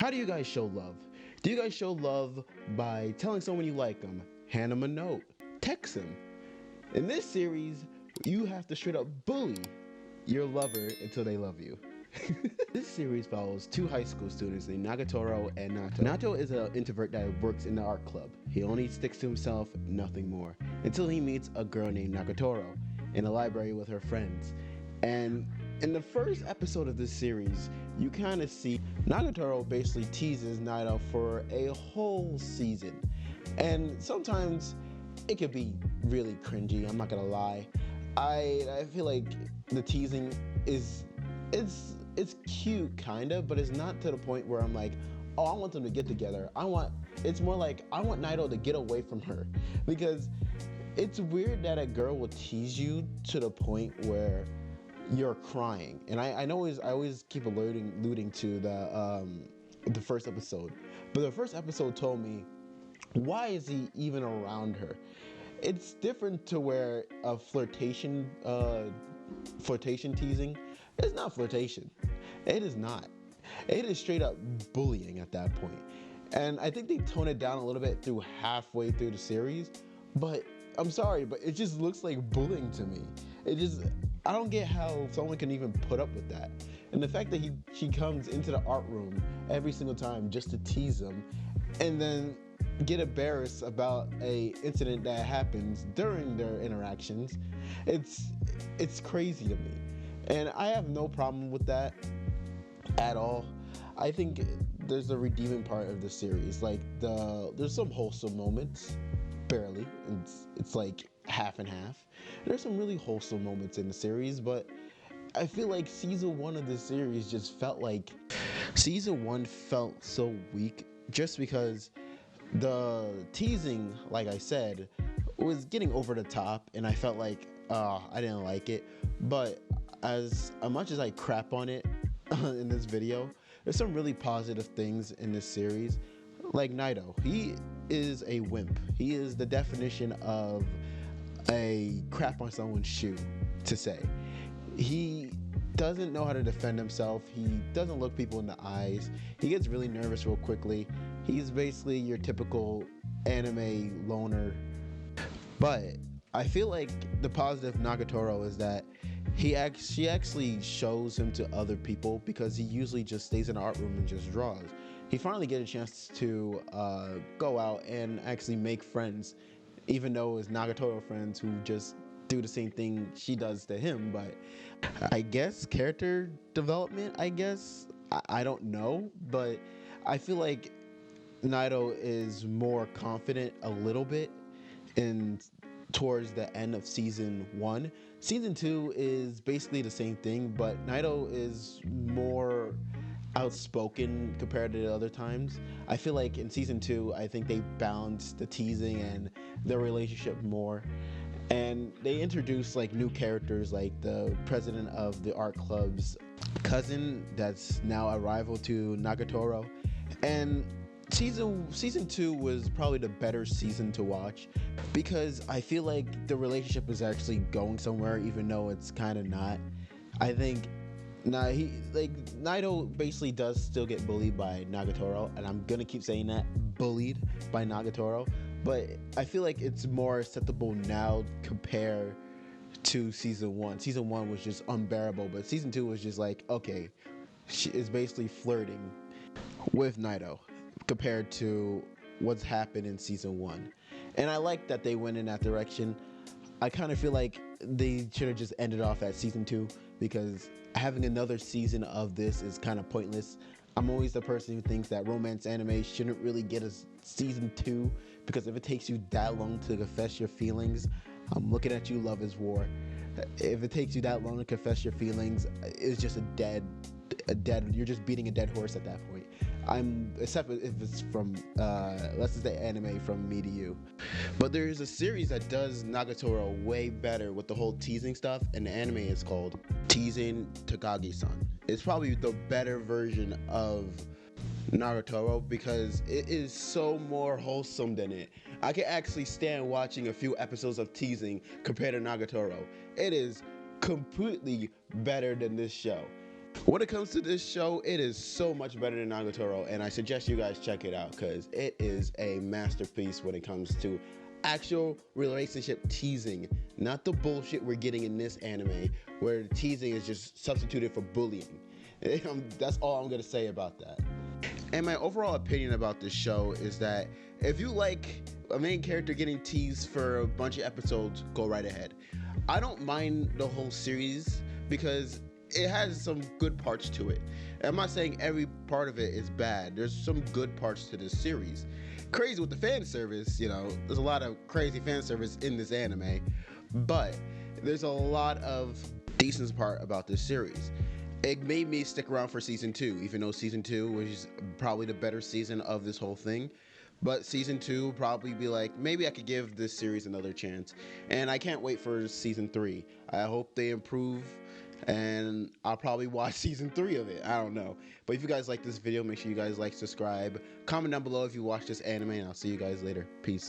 How do you guys show love? Do you guys show love by telling someone you like them, hand them a note, text them? In this series, you have to straight up bully your lover until they love you. This series follows two high school students named Nagatoro and Naoto. Naoto is an introvert that works in the art club. He only sticks to himself, nothing more, until he meets a girl named Nagatoro in a library with her friends. And in the first episode of this series, you kind of see Nagatoro basically teases Naoto for a whole season. And sometimes it could be really cringy, I'm not gonna lie. I feel like the teasing it's cute kinda, but it's not to the point where I'm like, oh, I want them to get together. It's more like I want Naoto to get away from her, because it's weird that a girl will tease you to the point where you're crying. And I always keep alluding to the first episode, but the first episode told me, why is he even around her? It's different to where a flirtation teasing is not flirtation. It is not. It is straight up bullying at that point. And I think they tone it down a little bit halfway through the series, but I'm sorry, but it just looks like bullying to me. I don't get how someone can even put up with that. And the fact that she comes into the art room every single time just to tease him, and then get embarrassed about a incident that happens during their interactions, it's crazy to me. And I have no problem with that at all. I think there's a redeeming part of the series. Like there's some wholesome moments, barely. It's like half and half. There's some really wholesome moments in the series, but I feel like season 1 of this series season 1 felt so weak, just because the teasing, like I said, was getting over the top, and I felt like I didn't like it. But as much as I crap on it in this video, there's some really positive things in this series. Like Naoto, he is a wimp. He is the definition of a crap on someone's shoe to say. He doesn't know how to defend himself. He doesn't look people in the eyes. He gets really nervous real quickly. He's basically your typical anime loner. But I feel like the positive Nagatoro is that she actually shows him to other people, because he usually just stays in the art room and just draws. He finally gets a chance to go out and actually make friends, even though it's Nagatoro friends who just do the same thing she does to him. But I guess character development, I don't know, but I feel like Naoto is more confident a little bit towards the end of season 1. Season 2 is basically the same thing, but Naoto is more outspoken compared to the other times. I feel like in season 2, I think they balanced the teasing and their relationship more. And they introduced like new characters, like the president of the art club's cousin that's now a rival to Nagatoro. And season 2 was probably the better season to watch, because I feel like the relationship is actually going somewhere, even though it's kind of not. I think Naoto basically does still get bullied by Nagatoro, and I'm gonna keep saying that, bullied by Nagatoro, but I feel like it's more acceptable now compared to season 1. Season 1 was just unbearable, but season 2 was just like, okay, she is basically flirting with Naoto compared to what's happened in season 1. And I like that they went in that direction. I kind of feel like they should have just ended off at season 2, because having another season of this is kind of pointless. I'm always the person who thinks that romance anime shouldn't really get a season 2, because if it takes you that long to confess your feelings, I'm looking at you, Love is War. If it takes you that long to confess your feelings, it's just you're just beating a dead horse at that point. Except if it's from, let's just say anime from me to you. But there's a series that does Nagatoro way better with the whole teasing stuff, and the anime is called Teasing Takagi-san. It's probably the better version of Nagatoro, because it is so more wholesome than it. I can actually stand watching a few episodes of Teasing compared to Nagatoro. It is completely better than this show. When it comes to this show, it is so much better than Nagatoro, and I suggest you guys check it out because it is a masterpiece when it comes to actual relationship teasing, not the bullshit we're getting in this anime where the teasing is just substituted for bullying. That's all I'm gonna say about that. And my overall opinion about this show is that if you like a main character getting teased for a bunch of episodes, go right ahead. I don't mind the whole series because it has some good parts to it. I'm not saying every part of it is bad. There's some good parts to this series. Crazy with the fan service, there's a lot of crazy fan service in this anime, but there's a lot of decent part about this series. It made me stick around for season 2, even though season 2 was probably the better season of this whole thing. But season 2 will probably be like, maybe I could give this series another chance. And I can't wait for season 3. I hope they improve, and I'll probably watch season 3 of it. I don't know. But if you guys like this video, make sure you guys like, subscribe, comment down below if you watch this anime, and I'll see you guys later. Peace.